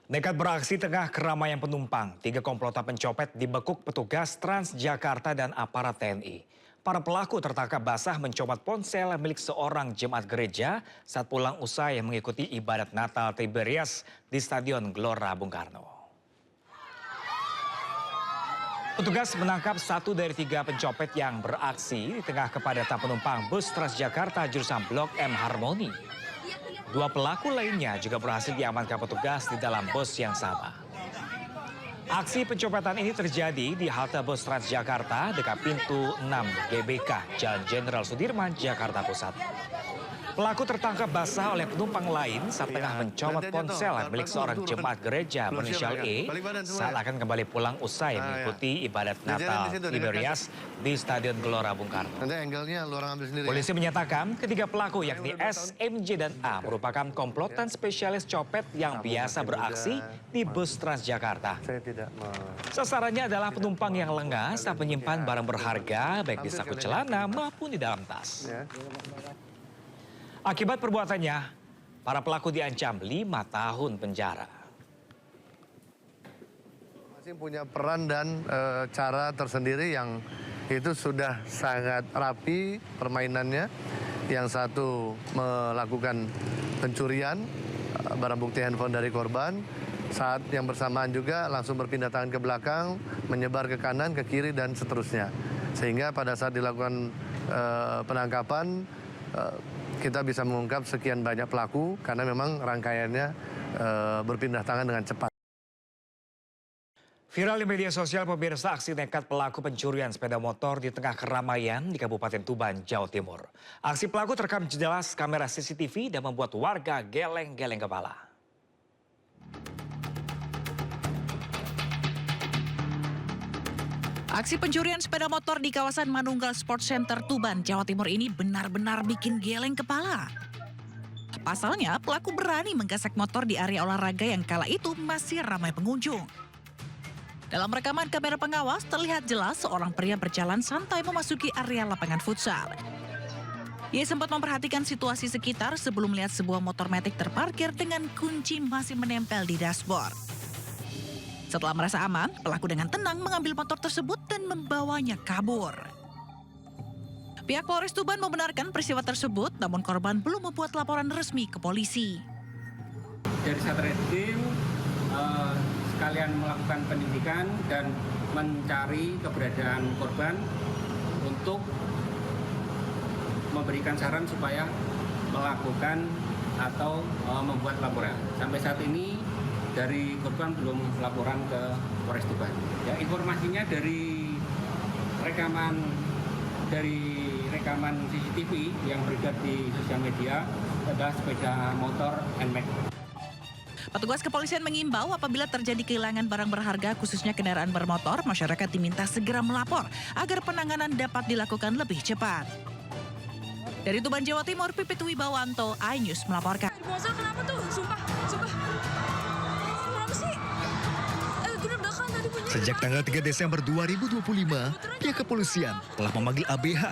Nekat beraksi tengah keramaian penumpang, 3 komplotan pencopet dibekuk petugas Transjakarta dan aparat TNI. Para pelaku tertangkap basah mencopot ponsel milik seorang jemaat gereja saat pulang usai mengikuti ibadat Natal Tiberias di Stadion Gelora Bung Karno. Petugas menangkap 1 dari 3 pencopet yang beraksi di tengah kepadatan penumpang bus Transjakarta jurusan Blok M Harmoni. 2 pelaku lainnya juga berhasil diamankan petugas di dalam bus yang sama. Aksi pencopetan ini terjadi di halte bus Transjakarta dekat pintu 6 GBK Jalan Jenderal Sudirman, Jakarta Pusat. Pelaku tertangkap basah oleh penumpang lain saat tengah mencopot ponsel milik seorang jemaat gereja berinisial E saat akan kembali pulang usai mengikuti ibadat Natal Tiberias di Stadion Gelora Bung Karno. Polisi menyatakan ketiga pelaku yakni S, MJ, dan A merupakan komplotan spesialis copet yang biasa beraksi di bus Transjakarta. Sasarannya adalah penumpang yang lengah saat menyimpan barang berharga baik di saku celana maupun di dalam tas. Akibat perbuatannya, para pelaku diancam 5 tahun penjara. Masing punya peran dan cara tersendiri yang itu sudah sangat rapi permainannya. Yang satu melakukan pencurian barang bukti handphone dari korban. Saat yang bersamaan juga langsung berpindah tangan ke belakang, menyebar ke kanan, ke kiri, dan seterusnya. Sehingga pada saat dilakukan penangkapan, kita bisa mengungkap sekian banyak pelaku karena memang rangkaiannya berpindah tangan dengan cepat. Viral di media sosial pemirsa aksi nekat pelaku pencurian sepeda motor di tengah keramaian di Kabupaten Tuban, Jawa Timur. Aksi pelaku terekam jelas kamera CCTV dan membuat warga geleng-geleng kepala. Aksi pencurian sepeda motor di kawasan Manunggal Sports Center Tuban, Jawa Timur ini benar-benar bikin geleng kepala. Pasalnya, pelaku berani menggesek motor di area olahraga yang kala itu masih ramai pengunjung. Dalam rekaman kamera pengawas, terlihat jelas seorang pria berjalan santai memasuki area lapangan futsal. Ia sempat memperhatikan situasi sekitar sebelum melihat sebuah motor metik terparkir dengan kunci masih menempel di dashboard. Setelah merasa aman, pelaku dengan tenang mengambil motor tersebut dan membawanya kabur. Pihak Polres Tuban membenarkan peristiwa tersebut, namun korban belum membuat laporan resmi ke polisi. Dari Satreskrim sekalian melakukan pendidikan dan mencari keberadaan korban untuk memberikan saran supaya melakukan atau membuat laporan. Sampai saat ini dari korban belum laporan ke Polres Tuban. Ya, informasinya dari rekaman CCTV yang beredar di sosial media adalah sepeda motor NMAX. Petugas kepolisian mengimbau apabila terjadi kehilangan barang berharga khususnya kendaraan bermotor, masyarakat diminta segera melapor agar penanganan dapat dilakukan lebih cepat. Dari Tuban, Jawa Timur, Pipit Wibawanto, iNews melaporkan. Masa kenapa tuh? Sumpah. Kenapa sih? Sejak tanggal 3 Desember 2025, pihak kepolisian telah memanggil ABH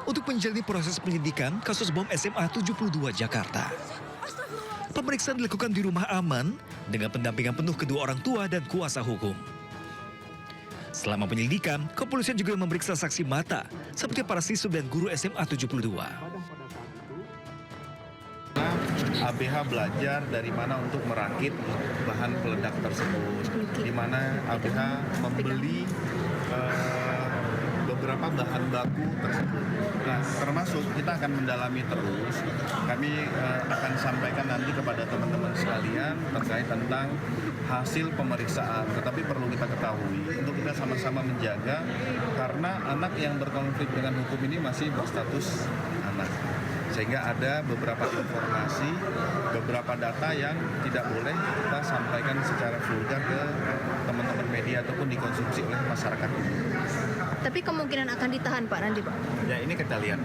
untuk menjalani proses penyidikan kasus bom SMA 72 Jakarta. Pemeriksaan dilakukan di rumah aman dengan pendampingan penuh kedua orang tua dan kuasa hukum. Selama penyelidikan, kepolisian juga memeriksa saksi mata seperti para siswa dan guru SMA 72. ABH belajar dari mana untuk merakit bahan peledak tersebut, di mana ABH membeli beberapa bahan baku tersebut. Nah, termasuk kita akan mendalami terus. Kami akan sampaikan nanti kepada teman-teman sekalian terkait tentang hasil pemeriksaan. Tetapi perlu kita ketahui untuk kita sama-sama menjaga karena anak yang berkonflik dengan hukum ini masih berstatus anak. Sehingga ada beberapa informasi, beberapa data yang tidak boleh kita sampaikan secara vulgar ke teman-teman media ataupun dikonsumsi oleh masyarakat. Tapi kemungkinan akan ditahan Pak nanti Pak? Ya ini kita lihat.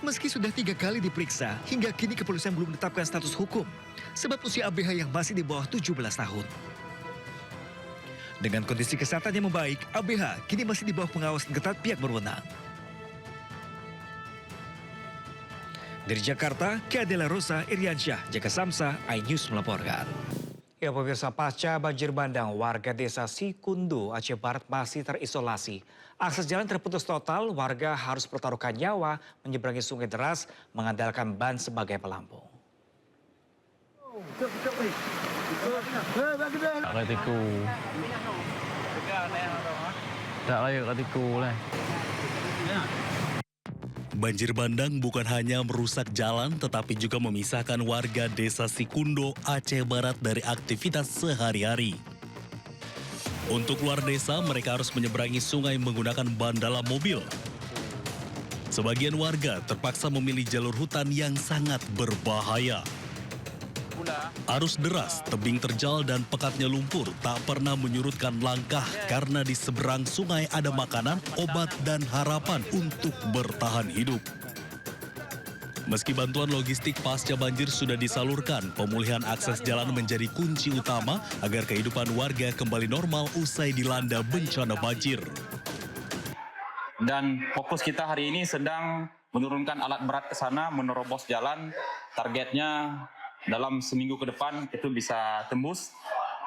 Meski sudah 3 kali diperiksa, hingga kini kepolisian belum menetapkan status hukum sebab usia ABH yang masih di bawah 17 tahun. Dengan kondisi kesehatan yang membaik, ABH kini masih di bawah pengawasan ketat pihak berwenang. Dari Jakarta, Keadela Rosa, Iriansyah, Jaka Samsa, iNews melaporkan. Ya pemirsa, pasca banjir bandang, warga desa Sikundo, Aceh Barat masih terisolasi. Akses jalan terputus total, warga harus pertaruhkan nyawa menyeberangi sungai deras, mengandalkan ban sebagai pelampung. Banjir bandang bukan hanya merusak jalan tetapi juga memisahkan warga desa Sikundo, Aceh Barat dari aktivitas sehari-hari. Untuk luar desa, mereka harus menyeberangi sungai menggunakan ban dalam mobil. Sebagian warga terpaksa memilih jalur hutan yang sangat berbahaya. Arus deras, tebing terjal dan pekatnya lumpur tak pernah menyurutkan langkah karena di seberang sungai ada makanan, obat, dan harapan untuk bertahan hidup. Meski bantuan logistik pasca banjir sudah disalurkan, pemulihan akses jalan menjadi kunci utama agar kehidupan warga kembali normal usai dilanda bencana banjir. Dan fokus kita hari ini sedang menurunkan alat berat ke sana, menerobos jalan. Targetnya dalam seminggu ke depan itu bisa tembus,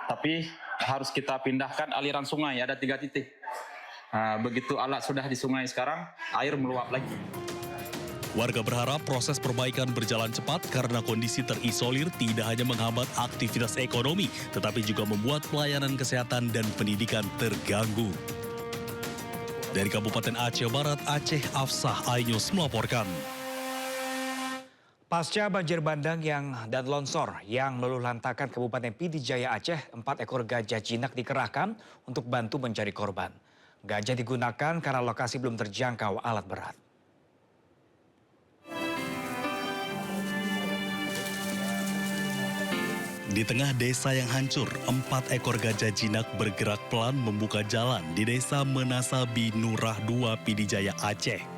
tapi harus kita pindahkan aliran sungai, ada 3 titik. Begitu alat sudah di sungai sekarang, air meluap lagi. Warga berharap proses perbaikan berjalan cepat karena kondisi terisolir tidak hanya menghambat aktivitas ekonomi, tetapi juga membuat pelayanan kesehatan dan pendidikan terganggu. Dari Kabupaten Aceh Barat, Aceh, Afsah, iNews melaporkan. Pasca banjir bandang dan longsor yang meluluh lantakan Kabupaten Pidi Jaya Aceh, 4 ekor gajah jinak dikerahkan untuk bantu mencari korban. Gajah digunakan karena lokasi belum terjangkau alat berat. Di tengah desa yang hancur, 4 ekor gajah jinak bergerak pelan membuka jalan di desa Menasabi Nurah 2 Pidi Jaya Aceh.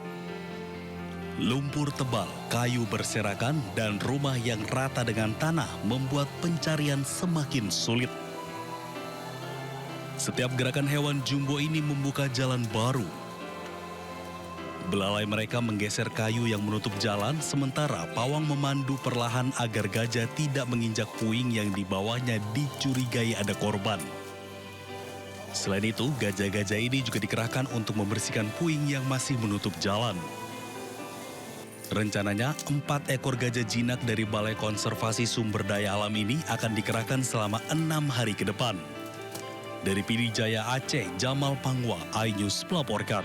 Lumpur tebal, kayu berserakan, dan rumah yang rata dengan tanah membuat pencarian semakin sulit. Setiap gerakan hewan jumbo ini membuka jalan baru. Belalai mereka menggeser kayu yang menutup jalan, sementara pawang memandu perlahan agar gajah tidak menginjak puing yang di bawahnya dicurigai ada korban. Selain itu, gajah-gajah ini juga dikerahkan untuk membersihkan puing yang masih menutup jalan. Rencananya, 4 ekor gajah jinak dari Balai Konservasi Sumber Daya Alam ini akan dikerahkan selama 6 hari ke depan. Dari Pidi Jaya Aceh, Jamal Pangwa, iNews melaporkan.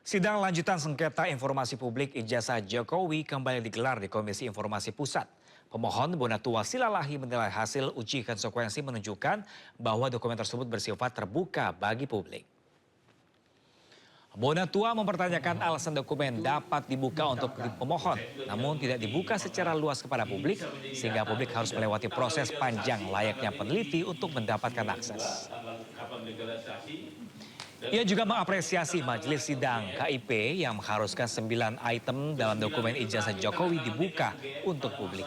Sidang lanjutan sengketa informasi publik ijazah Jokowi kembali digelar di Komisi Informasi Pusat. Pemohon Bonatua Silalahi menilai hasil uji konsekuensi menunjukkan bahwa dokumen tersebut bersifat terbuka bagi publik. Bonatua mempertanyakan alasan dokumen dapat dibuka untuk pemohon, namun tidak dibuka secara luas kepada publik, sehingga publik harus melewati proses panjang layaknya peneliti untuk mendapatkan akses. Ia juga mengapresiasi majelis sidang KIP yang mengharuskan 9 item dalam dokumen ijazah Jokowi dibuka untuk publik.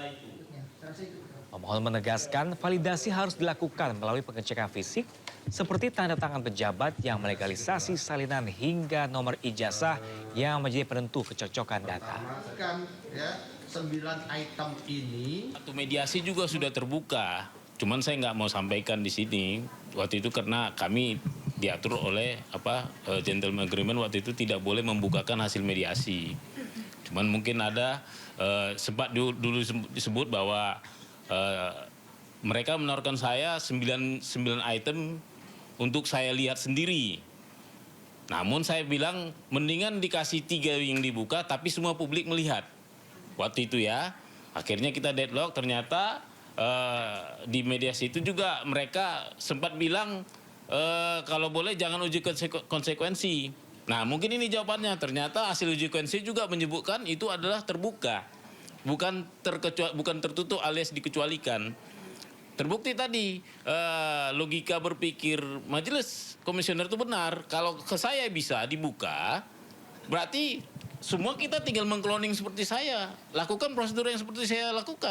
Pemohon menegaskan validasi harus dilakukan melalui pengecekan fisik, seperti tanda tangan pejabat yang melegalisasi salinan hingga nomor ijazah yang menjadi penentu kecocokan data. 9 item ini. Satu mediasi juga sudah terbuka, cuman saya nggak mau sampaikan di sini. Waktu itu karena kami diatur oleh gentleman agreement waktu itu tidak boleh membukakan hasil mediasi. Cuman mungkin ada sempat dulu disebut bahwa mereka menawarkan saya 9 item untuk saya lihat sendiri. Namun saya bilang mendingan dikasih 3 yang dibuka tapi semua publik melihat. Waktu itu ya, akhirnya kita deadlock, ternyata di mediasi itu juga mereka sempat bilang kalau boleh jangan uji konsekuensi. Nah mungkin ini jawabannya, ternyata hasil uji konsekuensi juga menyebutkan itu adalah terbuka. Bukan tertutup alias dikecualikan. Terbukti tadi logika berpikir majelis komisioner itu benar. Kalau ke saya bisa dibuka, berarti semua kita tinggal mengkloning seperti saya. Lakukan prosedur yang seperti saya lakukan.